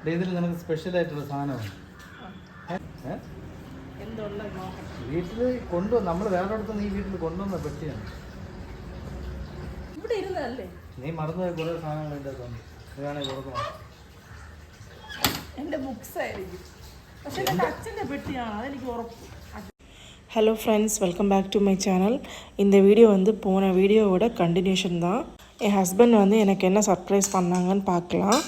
ഇതിൽ നിനക്ക് സ്പെഷ്യലായിട്ടുള്ള സാധനമാണ് വീട്ടിൽ കൊണ്ടുവന്ന് നമ്മൾ വേറെ അടുത്ത് ഈ വീട്ടിൽ കൊണ്ടുവന്ന പെട്ടിയാണ്. നീ മറന്നുപോയ കുറേ സാധനങ്ങൾ എൻ്റെ അകത്തുണ്ട്. നീ വേണമെങ്കിൽ കൊടുക്കണം. എൻ്റെ ബുക്സ് ആയിരിക്കും, പക്ഷേ എൻ്റെ അച്ഛൻ്റെ പെട്ടിയാണ്, അതെനിക്ക് ഉറപ്പ്. Hello friends, welcome back to my channel. இந்த வீடியோ வந்து போன வீடியோவோட கண்டினியூஷன் தான். என் ஹஸ்பண்ட் வந்து எனக்கு என்ன சர்ப்ரைஸ் பண்ணாங்கன்னு பார்க்கலாம்.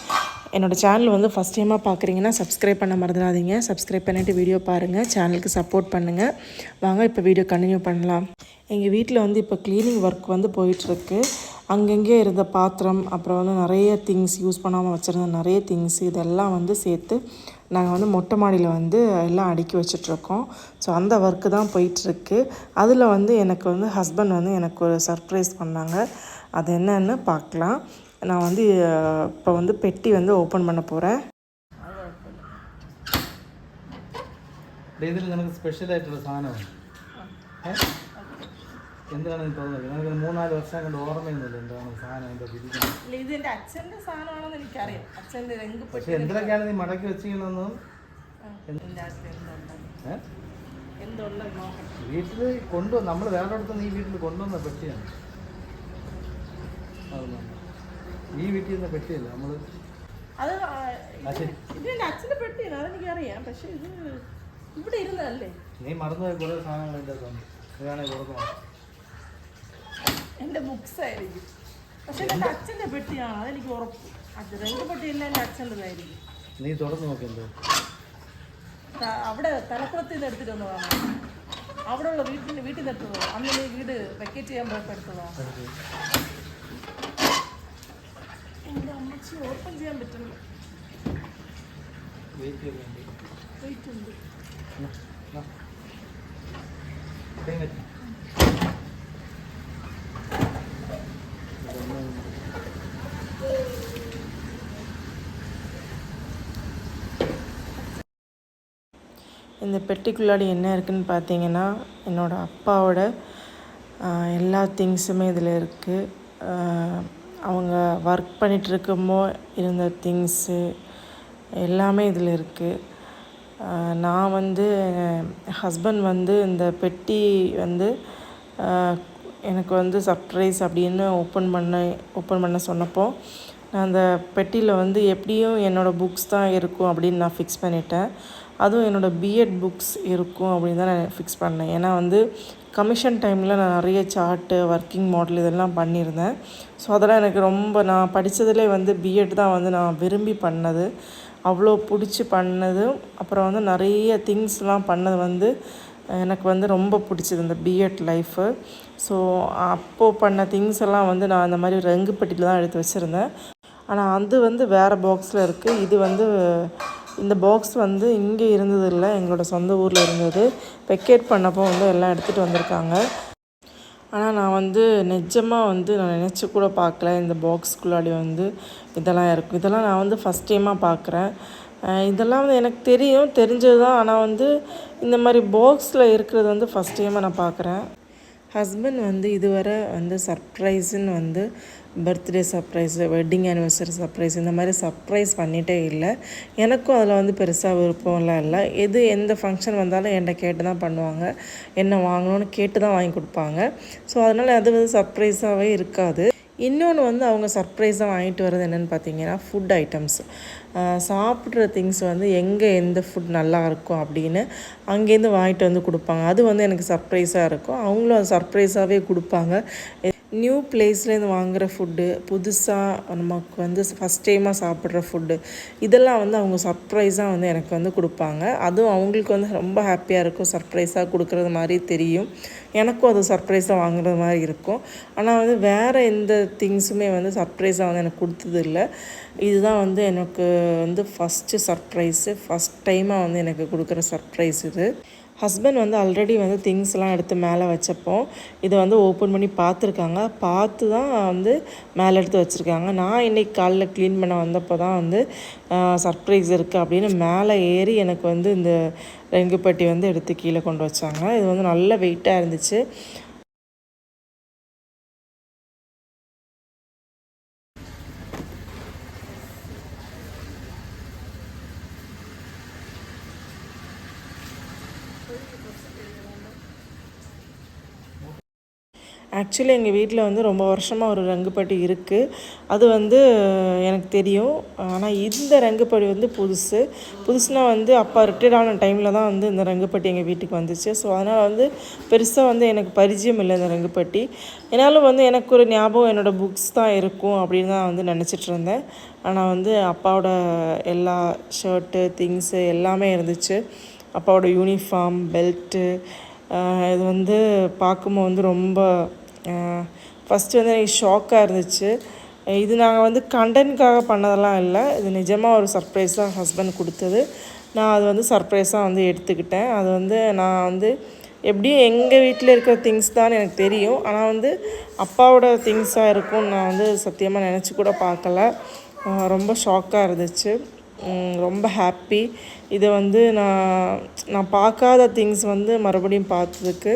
என்னோடய சேனல் வந்து ஃபஸ்ட் டைமாக பார்க்குறீங்கன்னா சப்ஸ்கிரைப் பண்ண மறந்துடாதீங்க. சப்ஸ்கிரைப் பண்ணிவிட்டு வீடியோ பாருங்கள், சேனலுக்கு சப்போர்ட் பண்ணுங்கள். வாங்க இப்போ வீடியோ கண்டினியூ பண்ணலாம். எங்கள் வீட்டில் வந்து இப்போ க்ளீனிங் ஒர்க் வந்து போயிட்டுருக்கு. அங்கங்கே இருந்த பாத்திரம், அப்புறம் வந்து நிறைய திங்ஸ், யூஸ் பண்ணாமல் வச்சுருந்த நிறைய திங்ஸ், இதெல்லாம் வந்து சேர்த்து நாங்கள் வந்து மொட்டை மாடியில் வந்து எல்லாம் அடுக்கி வச்சிட்ருக்கோம். ஸோ அந்த ஒர்க்கு தான் போயிட்டுருக்கு. அதில் வந்து எனக்கு வந்து ஹஸ்பண்ட் வந்து எனக்கு ஒரு சர்ப்ரைஸ் பண்ணாங்க. அது என்னன்னு பார்க்கலாம். நான் வந்து இப்போ வந்து பெட்டி வந்து ஓப்பன் பண்ண போகிறேன். ഇതിൽ നിനക്ക് സ്പെഷ്യലായിട്ടുള്ള സാധനമാണ്. എന്താണ് തോന്നുന്നത്? എനിക്ക് 3-4 വർഷം കൊണ്ട് ഓർമ്മയൊന്നുമില്ല എന്താണ് സാധനം എന്താ തിരിക്കുന്നത്. ഇത് എൻ്റെ അച്ഛൻ്റെ സാധനമാണെന്ന് എനിക്കറിയാം. അച്ഛൻ്റെ രംഗ്. പക്ഷെ എന്തിനൊക്കെയാണ് നീ മടക്കി വെച്ചിരിക്കണമെന്നും വീട്ടിൽ കൊണ്ടുവന്ന് നമ്മൾ വേറെ അടുത്ത് ഈ വീട്ടിൽ കൊണ്ടുവന്ന പെട്ടിയാണ്. ഈ വീട്ടിൽ നിന്ന് പെട്ടിയല്ല നമ്മൾ. ഇത് അച്ഛൻ്റെ പെട്ടിയാണ്, അതെനിക്കറിയാം. പക്ഷെ ഇത് ഇവിടെ ഇരുന്നതല്ലേ. നീ മറന്നുപോയ കുറേ സാധനങ്ങൾ എൻ്റെ അകത്തുണ്ട്. നീ വേണമെങ്കിൽ കൊടുക്കണം. എൻ്റെ ബുക്സ് ആയിരിക്കും, പക്ഷെ എൻ്റെ അച്ഛൻ്റെ പെട്ടിയാണ്, അതെനിക്ക് ഉറപ്പ്. അത് രംഗ് പെട്ടിയല്ല, എൻ്റെ അച്ഛൻ്റെതായിരിക്കും. നീ തുറന്നു നോക്കിയെന്തോ അവിടെ തലപ്പുറത്ത് നിന്ന് എടുത്തിട്ട് വന്നതാണ്. അവിടെ ഉള്ള വീട്ടിൽ നിന്ന് എടുത്തതോ, അന്ന് നീ വീട് വെക്കേറ്റ് ചെയ്യാൻ പോയപ്പോൾ എടുത്തതോ. എൻ്റെ അമ്മച്ചി ഓപ്പൺ ചെയ്യാൻ പറ്റുന്നു. വെയിറ്റ് ഉണ്ട്. இந்த பெட்டிக்குள்ளாடி என்ன இருக்குதுன்னு பார்த்தீங்கன்னா, என்னோடய அப்பாவோட எல்லா திங்ஸுமே இதில் இருக்குது. அவங்க ஒர்க் பண்ணிகிட்ருக்கும்போ இருந்த திங்ஸு எல்லாமே இதில் இருக்குது. நான் வந்து ஹஸ்பண்ட் வந்து இந்த பெட்டி வந்து எனக்கு வந்து சர்ப்ரைஸ் அப்படின்னு ஓப்பன் பண்ண சொன்னப்போ, நான் அந்த பெட்டியில் வந்து எப்படியும் என்னோடய புக்ஸ் தான் இருக்கும் அப்படின்னு நான் ஃபிக்ஸ் பண்ணிட்டேன். அதுவும் என்னோடய பிஎட் புக்ஸ் இருக்கும் அப்படின்னு தான் நான் ஃபிக்ஸ் பண்ணேன். ஏன்னா வந்து கமிஷன் டைமில் நான் நிறைய சார்ட்டு, ஒர்க்கிங் மாடல் இதெல்லாம் பண்ணியிருந்தேன். ஸோ அதெல்லாம் எனக்கு ரொம்ப, நான் படித்ததுலேயே வந்து பிஎட் தான் வந்து நான் விரும்பி பண்ணது, அவ்வளோ பிடிச்சி பண்ணது. அப்புறம் வந்து நிறைய திங்ஸ்லாம் பண்ணது வந்து எனக்கு வந்து ரொம்ப பிடிச்சது இந்த பிஎட் லைஃபு. ஸோ அப்போது பண்ண திங்ஸ் எல்லாம் வந்து நான் இந்த மாதிரி ரங்கு பெட்டியில் தான் எடுத்து வச்சுருந்தேன். ஆனால் அது வந்து வேறு பாக்ஸில் இருக்குது. இது வந்து இந்த பாக்ஸ் வந்து இங்கே இருந்தது இல்லை, எங்களோட சொந்த ஊரில் இருந்தது. வெக்கேட் பண்ணப்போ வந்து எல்லாம் எடுத்துகிட்டு வந்திருக்காங்க. ஆனால் நான் வந்து நிஜமாக வந்து நான் நினச்சி கூட பார்க்கல இந்த பாக்ஸ்குள்ளாடி வந்து இதெல்லாம் இருக்கும். இதெல்லாம் நான் வந்து ஃபஸ்ட் டைமாக பார்க்குறேன். இதெல்லாம் வந்து எனக்கு தெரிஞ்சது தான். ஆனால் வந்து இந்த மாதிரி பாக்ஸில் இருக்கிறது வந்து ஃபஸ்ட் டைமாக நான் பார்க்குறேன். ஹஸ்பண்ட் வந்து இதுவரை வந்து சர்ப்ரைஸுன்னு வந்து birthday surprise, wedding anniversary surprise, இந்த மாதிரி சர்ப்ரைஸ் பண்ணிகிட்டே இல்லை. எனக்கும் அதில் வந்து பெருசாக விருப்பம்லாம் இல்லை. எந்த ஃபங்க்ஷன் வந்தாலும் என்கிட்ட கேட்டு தான் பண்ணுவாங்க. என்ன வாங்கணும்னு கேட்டு தான் வாங்கி கொடுப்பாங்க. ஸோ அதனால் அது வந்து சர்ப்ரைஸாகவே இருக்காது. இன்னொன்று வந்து அவங்க சர்ப்ரைஸாக வாங்கிட்டு வர்றது என்னென்னு பார்த்தீங்கன்னா, ஃபுட் ஐட்டம்ஸ். சாப்பிட்ற திங்ஸ் வந்து எந்த ஃபுட் நல்லா இருக்கும் அப்படின்னு அங்கேருந்து வாங்கிட்டு வந்து கொடுப்பாங்க. அது வந்து எனக்கு சர்ப்ரைஸாக இருக்கும். அவங்களும் அது சர்ப்ரைஸாகவே கொடுப்பாங்க. நியூ பிளேஸ்லேருந்து வாங்குகிற ஃபுட்டு, புதுசாக நமக்கு வந்து ஃபஸ்ட் டைமாக சாப்பிட்ற ஃபுட்டு, இதெல்லாம் வந்து அவங்க சர்ப்ரைஸாக வந்து எனக்கு வந்து கொடுப்பாங்க. அதுவும் அவங்களுக்கு வந்து ரொம்ப ஹாப்பியாக இருக்கும். சர்ப்ரைஸாக கொடுக்குறது மாதிரி தெரியும். எனக்கும் அது சர்ப்ரைஸாக வாங்குறது மாதிரி இருக்கும். ஆனால் வந்து வேறு எந்த திங்ஸுமே வந்து சர்ப்ரைஸாக வந்து எனக்கு கொடுத்தது இல்லை. இதுதான் வந்து எனக்கு வந்து ஃபஸ்ட்டு சர்ப்ரைஸு, ஃபஸ்ட் டைமாக வந்து எனக்கு கொடுக்குற சர்ப்ரைஸ் இது. ஹஸ்பண்ட் வந்து ஆல்ரெடி வந்து திங்ஸ்லாம் எடுத்து மேலே வச்சப்போ இதை வந்து ஓப்பன் பண்ணி பார்த்துருக்காங்க. பார்த்து தான் வந்து மேலே எடுத்து வச்சுருக்காங்க. நான் இன்றைக்கி காலைல க்ளீன் பண்ண வந்தப்போ தான் வந்து சர்ப்ரைஸ் இருக்குது அப்படின்னு மேலே ஏறி எனக்கு வந்து இந்த ரெங்குப்பட்டி வந்து எடுத்து கீழே கொண்டு வச்சாங்க. இது வந்து நல்ல வெயிட்டாக இருந்துச்சு. ஆக்சுவலி எங்கள் வீட்டில் வந்து ரொம்ப வருஷமாக ஒரு ரங்குப்பட்டி இருக்குது. அது வந்து எனக்கு தெரியும். ஆனால் இந்த ரங்குப்பட்டி வந்து புதுசுனா வந்து அப்பா ரிட்டையர்ட் ஆன டைமில் தான் வந்து இந்த ரங்குப்பட்டி எங்கள் வீட்டுக்கு வந்துச்சு. ஸோ அதனால் வந்து பெருசாக வந்து எனக்கு பரிச்சயம் இல்லை இந்த ரங்குப்பட்டி. என்னாலும் வந்து எனக்கு ஒரு ஞாபகம் என்னோடய புக்ஸ் தான் இருக்கும் அப்படின்னு தான் வந்து நினச்சிட்டு இருந்தேன். ஆனால் வந்து அப்பாவோட எல்லா ஷர்ட்டு திங்ஸு எல்லாமே இருந்துச்சு. அப்பாவோட யூனிஃபார்ம், பெல்ட்டு, இது வந்து பார்க்கும்போது வந்து ரொம்ப ஃபஸ்ட்டு வந்து எனக்கு ஷாக்காக இருந்துச்சு. இது நாங்கள் வந்து கண்டென்ட்காக பண்ணதெல்லாம் இல்லை. இது நிஜமாக ஒரு சர்ப்ரைஸ் தான் ஹஸ்பண்ட் கொடுத்தது. நான் அது வந்து சர்ப்ரைஸாக வந்து எடுத்துக்கிட்டேன். அது வந்து நான் வந்து எப்படியும் எங்கள் வீட்டில் இருக்கிற திங்ஸ் தான் எனக்கு தெரியும். ஆனால் வந்து அப்பாவோட திங்ஸாக இருக்கும்னு நான் வந்து சத்தியமாக நினச்சி கூட பார்க்கல. ரொம்ப ஷாக்காக இருந்துச்சு. ரொம்ப ஹாப்பி. இதை வந்து நான் பார்க்காத திங்ஸ் வந்து மறுபடியும் பார்த்ததுக்கு.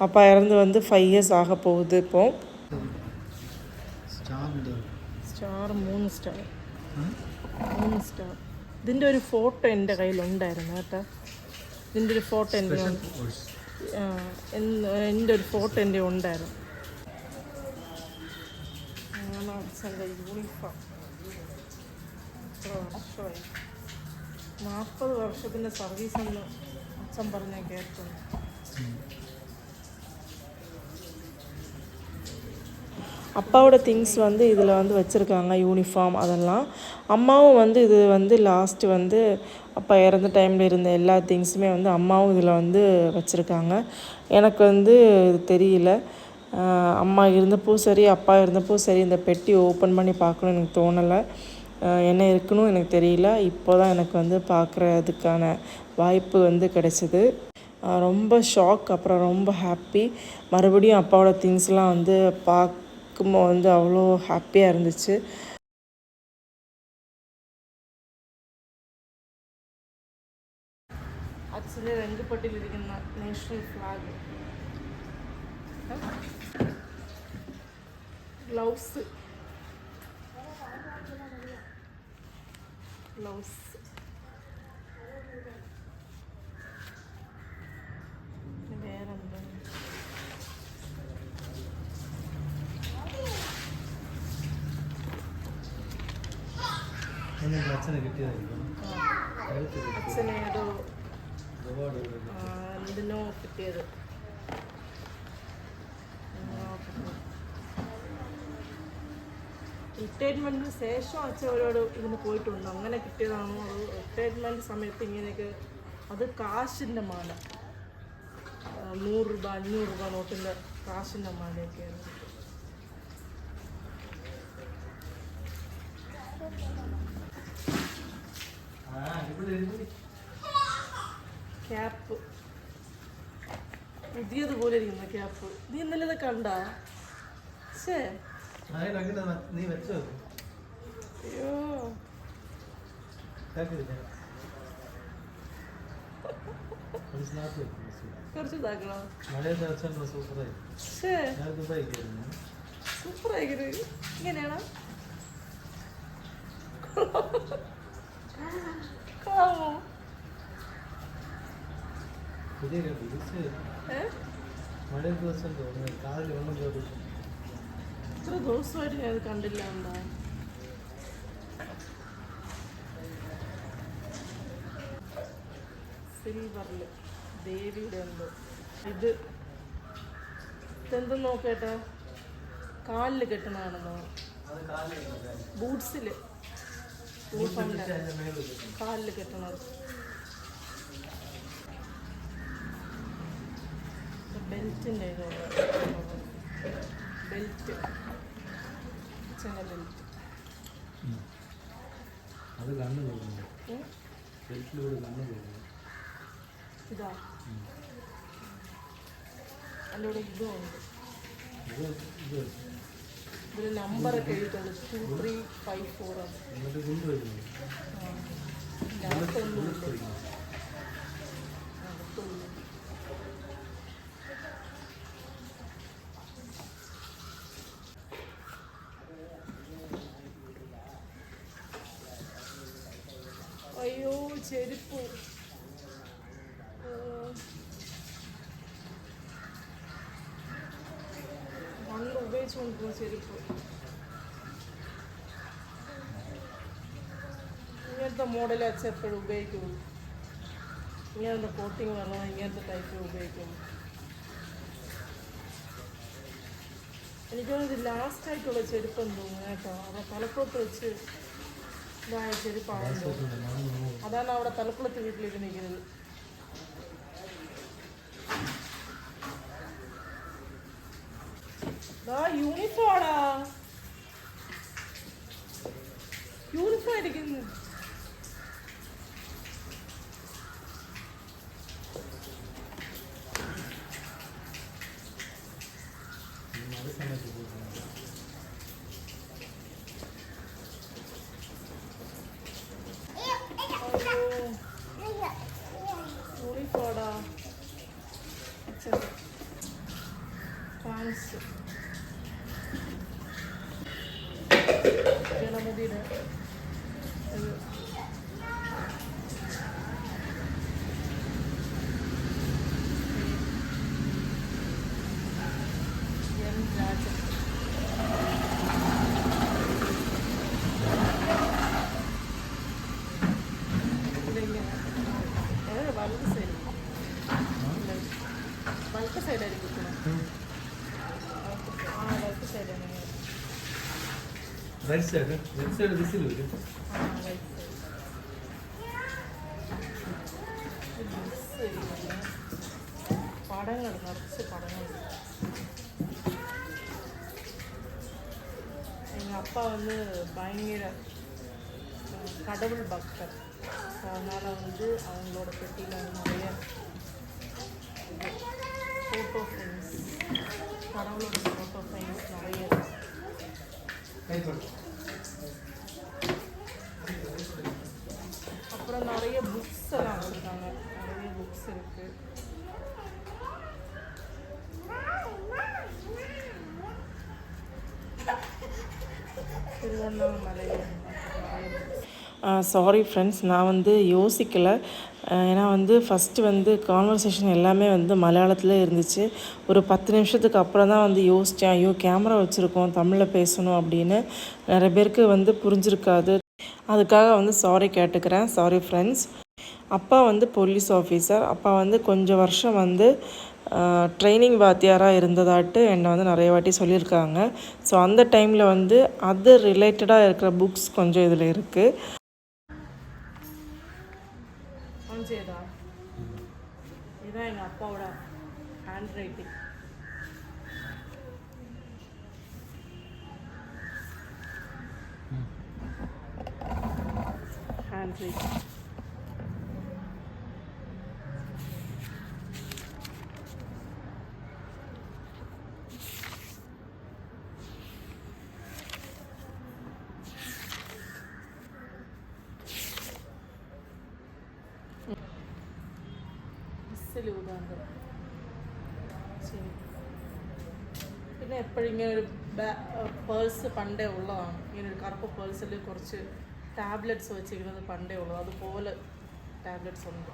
அப்பா இறந்து வந்து 5 years ஆக போகுது இப்போது. സ്റ്റാർ 3 സ്റ്റാർ ഇതിൻ്റെ ഒരു ഫോട്ടോ എൻ്റെ കയ്യിലുണ്ടായിരുന്നു കേട്ടോ. ഇതിൻ്റെ ഒരു ഫോട്ടോ എൻ്റെ ഒരു ഫോട്ടോ എൻ്റെ ഉണ്ടായിരുന്നു. അച്ഛൻ്റെ യൂണിഫോം 40 വർഷത്തിൻ്റെ സർവീസെന്ന് അച്ഛൻ പറഞ്ഞ കേൾക്കുന്നു. அப்பாவோட திங்ஸ் வந்து இதில் வந்து வச்சுருக்காங்க, யூனிஃபார்ம் அதெல்லாம். அம்மாவும் வந்து இது வந்து லாஸ்ட்டு வந்து அப்பா இறந்த டைமில் இருந்த எல்லா திங்ஸுமே வந்து அம்மாவும் இதில் வந்து வச்சுருக்காங்க. எனக்கு வந்து இது தெரியல. அம்மா இருந்தப்போ சரி அப்பா இருந்தப்போ சரி இந்த பெட்டி ஓப்பன் பண்ணி பார்க்கணுன்னு எனக்கு தோணலை. என்ன இருக்குன்னு எனக்கு தெரியல. இப்போ தான் எனக்கு வந்து பார்க்குறதுக்கான வாய்ப்பு வந்து கிடச்சிது. ரொம்ப ஷாக், அப்புறம் ரொம்ப ஹாப்பி. மறுபடியும் அப்பாவோட திங்ஸ்லாம் வந்து பார்க்கும்போது வந்து அவ்வளோ ஹாப்பியாக இருந்துச்சு. ആക്ച്വലി രംഗപ്പട്ടിയിലിരിക്കുന്ന നാഷണൽ ഫ്ലാഗ്, ഗ്ലൗസ് വേറെന്താ അച്ഛനെ കിട്ടിയതായിരിക്കും. അച്ഛനേതോ എന്തിനോ കിട്ടിയത്. റിട്ടയർമെൻറ്റിന് ശേഷം അച്ഛൻ ഒരുപാട് ഇതിന് പോയിട്ടുണ്ട്. അങ്ങനെ കിട്ടിയതാണോ അത് റിട്ടയർമെൻറ്റ് സമയത്ത് ഇങ്ങനെയൊക്കെ? അത് കാശിൻ്റെ മാല, 100 രൂപ 500 രൂപ നോട്ടിൻ്റെ കാശിൻ്റെ മാലയൊക്കെയാണ്. ക്യാപ്പ് പുതിയതുപോലെ ഇരിക്കുന്ന ക്യാപ്പ്. നീ ഇന്നലെ ഇത് കണ്ട? ശേ നീ വെച്ചോ? അയ്യോ കുറച്ച് ഇതാക്കണോ? സൂപ്പറായിക്കണ്. ഇങ്ങനെയാണോ? കാണോ? ഇത്ര ദിവസമായിട്ട് ഞാൻ അത് കണ്ടില്ല. എന്താ സിൽവറില് ദേവിയുടെ ഉണ്ട്. ഇതെന്തും നോക്കേട്ടാ, കാലിൽ കെട്ടണതാണെന്നോ? ബൂട്ട്സിൽ യൂണിഫോമിൻ്റെ കാലിൽ കെട്ടണത്. ബെൽറ്റിൻ്റെ ബെൽറ്റ്, അച്ഛൻ്റെ ബെൽറ്റ്. അത് കണ്ണു പോകുന്നു, ബെൽറ്റിലൂടെ കണ്ണു പോകുന്നു. ഇതാ അതിലൂടെ ഇതും ഉണ്ട്. ഇതിൽ നമ്പറൊക്കെ എഴുതിയിട്ടുണ്ട് 2354. അയ്യോ ചെരുപ്പ്. തേച്ച് കൊണ്ടുപോകും ചെരുപ്പ്. ഇങ്ങനത്തെ മോഡൽ അച്ഛൻ എപ്പോഴും ഉപയോഗിക്കുള്ളൂ. ഇങ്ങനത്തെ കോട്ടിങ് വരണം, ഇങ്ങനത്തെ ടൈപ്പ് ഉപയോഗിക്കുള്ളൂ. എനിക്ക് തോന്നുന്നത് ലാസ്റ്റായിട്ടുള്ള ചെരുപ്പെന്ന് തോന്നുന്നു കേട്ടോ. അവിടെ തലപ്പുറത്ത് വെച്ച് ഇതായ ചെരുപ്പാണെന്ന് തോന്നുന്നു. അതാണ് അവിടെ തലപ്പുറത്ത് വീട്ടിലേക്ക് നിൽക്കുന്നത്. യൂണിഫോമാടാ, യൂണിഫോം അടിക്കുന്നു. യൂണിഫോമാടാ ഫാൻസ് ഗണപതിയുടെ രാജൻ. വലത് സൈഡ്, വലത്തെ സൈഡായിരിക്കും. വലത്തെ സൈഡാണ്. റൈറ്റ് സൈഡ് ദിസിൽ വരും. പടങ്ങൾ, നിറച്ച് പടങ്ങൾ. எங்கள் அப்பா வந்து பயங்கர கடவுள் பக்தர். ஸோ அதனால் வந்து அவங்களோட பெட்டியில் வந்து நிறைய ஃபோட்டோ ஃப்ரேம்ஸ், கடவுளோட ஃபோட்டோ ஃப்ரேம்ஸ் நிறைய இருக்கு. அப்புறம் நிறைய புக்ஸ் எல்லாம் வச்சுருக்காங்க. நிறைய புக்ஸ் இருக்குது. திருவண்ணாமலை. சாரி ஃப்ரெண்ட்ஸ், நான் வந்து யோசிக்கலை. ஏன்னா வந்து ஃபஸ்ட்டு வந்து கான்வர்சேஷன் எல்லாமே வந்து மலையாளத்தில் இருந்துச்சு. ஒரு 10 நிமிஷத்துக்கு அப்புறம் தான் வந்து யோசித்தேன், ஐயோ கேமரா வச்சுருக்கோம், தமிழில் பேசணும் அப்படின்னு. நிறைய பேருக்கு வந்து புரிஞ்சிருக்காது. அதுக்காக வந்து சாரி கேட்டுக்கிறேன். Sorry friends. அப்பா வந்து போலீஸ் ஆஃபீஸர். அப்பா வந்து கொஞ்சம் வருஷம் வந்து ட்ரைனிங் வாத்தியாராக இருந்ததாட்டு என்னை வந்து நிறைய வாட்டி சொல்லியிருக்காங்க. ஸோ அந்த டைமில் வந்து அது ரிலேட்டடாக இருக்கிற புக்ஸ் கொஞ்சம் இதில் இருக்குது. இதுதான் எங்கள் அப்பாவோட ஹேண்ட் ரைட்டிங். ஹேண்ட் ரைட்டிங் ഊതാണ്ട്. ശരി, പിന്നെ എപ്പോഴും ഇങ്ങനെ ഒരു പേഴ്സ് പണ്ടേ ഉള്ളതാണ്. ഇങ്ങനെ ഒരു കറുപ്പ് പേഴ്സിൽ കുറച്ച് ടാബ്ലറ്റ്സ് വെച്ചിരിക്കുന്നത് പണ്ടേ ഉള്ളത്. അതുപോലെ ടാബ്ലറ്റ്സ് ഉണ്ട്.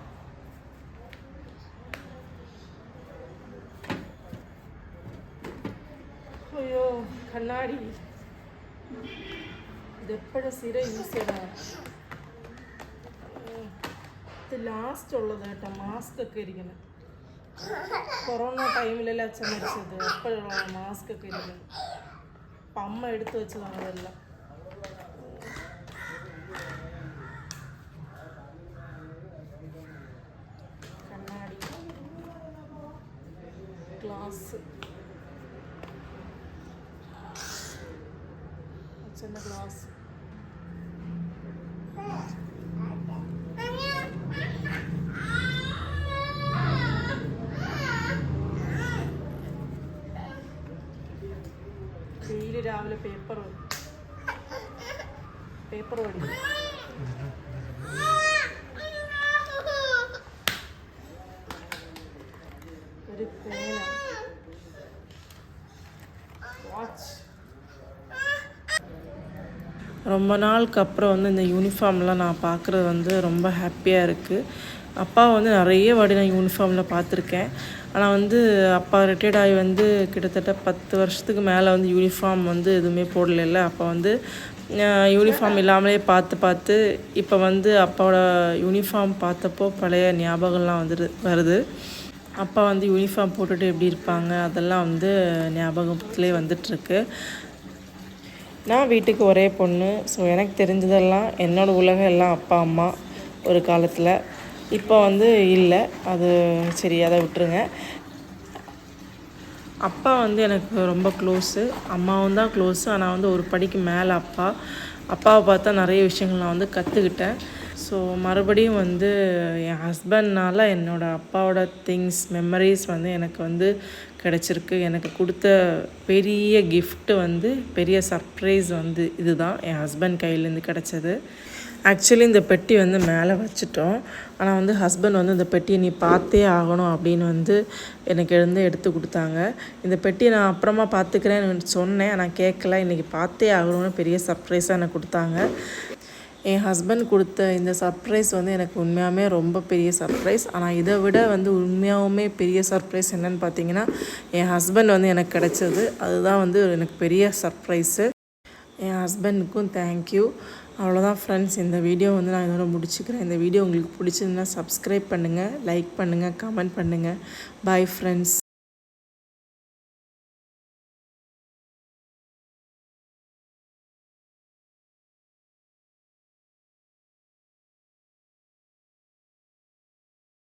അയ്യോ കണ്ണാടി, ഇതെപ്പോഴും സ്ഥിരം യൂസ് ചെയ്യണം. ഇത് ലാസ്റ്റ് ഉള്ളത് കേട്ടോ, മാസ്ക് ഒക്കെ ഇരിക്കുന്നത്. കൊറോണ ടൈമിലല്ലേ അച്ഛൻ മരിച്ചത്, എപ്പോഴുള്ള മാസ്ക് ഒക്കെ ഇരിക്കുന്നത്. അപ്പം അമ്മ എടുത്തു വെച്ചതാണ് അതെല്ലാം. കണ്ണാടി, ഗ്ലാസ്, അച്ഛൻ്റെ ഗ്ലാസ്. ഡെയിലി രാവിലെ പേപ്പർ മേടിക്കും. ഒരു പേന, வாட்ச். ரொம்ப நாளுக்கு அப்புறம் வந்து இந்த யூனிஃபார்ம்லாம் நான் பார்க்குறது வந்து ரொம்ப ஹாப்பியாக இருக்குது. அப்பா வந்து நிறைய வாட்டி நான் யூனிஃபார்மில் பார்த்துருக்கேன். ஆனால் வந்து அப்பா ரிட்டையர்ட் ஆகி வந்து கிட்டத்தட்ட 10 வருஷத்துக்கு மேலே வந்து யூனிஃபார்ம் வந்து எதுவுமே போடலைல்ல. அப்போ வந்து யூனிஃபார்ம் இல்லாமலே பார்த்து இப்போ வந்து அப்பாவோட யூனிஃபார்ம் பார்த்தப்போ பழைய ஞாபகம்லாம் வருது. அப்பா வந்து யூனிஃபார்ம் போட்டுட்டு எப்படி இருப்பாங்க அதெல்லாம் வந்து ஞாபகத்துலேயே வந்துட்டுருக்கு. நான் வீட்டுக்கு ஒரே பொண்ணு. ஸோ எனக்கு தெரிஞ்சதெல்லாம் என்னோடய உலகம் எல்லாம் அப்பா அம்மா ஒரு காலத்தில். இப்போ வந்து இல்லை, அது சரி, அதை விட்டுருங்க. அப்பா வந்து எனக்கு ரொம்ப க்ளோஸு, அம்மாவும் தான் க்ளோஸு. ஆனால் வந்து ஒரு படிக்கு மேலே அப்பாவை பார்த்தா நிறைய விஷயங்கள் நான் வந்து கற்றுக்கிட்டேன். ஸோ மறுபடியும் வந்து என் ஹஸ்பண்ட்னால் என்னோடய அப்பாவோட மெமரிஸ் வந்து எனக்கு வந்து கிடச்சிருக்கு. எனக்கு கொடுத்த பெரிய கிஃப்ட்டு வந்து பெரிய சர்ப்ரைஸ் வந்து இதுதான், என் ஹஸ்பண்ட் கையிலேருந்து கிடச்சது. ஆக்சுவலி இந்த பெட்டி வந்து மேலே வச்சுட்டோம். ஆனால் வந்து ஹஸ்பண்ட் வந்து இந்த பெட்டியை நீ பார்த்தே ஆகணும் அப்படின்னு வந்து எனக்கு எடுத்து கொடுத்தாங்க. இந்த பெட்டியை நான் அப்புறமா பார்த்துக்கிறேன்னு சொன்னேன், ஆனால் கேட்கல. இன்றைக்கி பார்த்தே ஆகணும்னு பெரிய சர்ப்ரைஸாக எனக்கு கொடுத்தாங்க. என் ஹஸ்பண்ட் கொடுத்த இந்த சர்ப்ரைஸ் வந்து எனக்கு உண்மையாகவே ரொம்ப பெரிய சர்ப்ரைஸ். ஆனால் இதை விட வந்து உண்மையாகவுமே பெரிய சர்ப்ரைஸ் என்னென்னு பார்த்தீங்கன்னா, என் ஹஸ்பண்ட் வந்து எனக்கு கிடச்சது. அதுதான் வந்து எனக்கு பெரிய சர்ப்ரைஸு. என் ஹஸ்பண்டுக்கும் தேங்க்யூ. அவ்வளோதான் ஃப்ரெண்ட்ஸ், இந்த வீடியோ வந்து நான் இதோட முடிச்சுக்கிறேன். இந்த வீடியோ உங்களுக்கு பிடிச்சிருந்தா சப்ஸ்கிரைப் பண்ணுங்கள், லைக் பண்ணுங்கள், கமெண்ட் பண்ணுங்கள். Bye friends.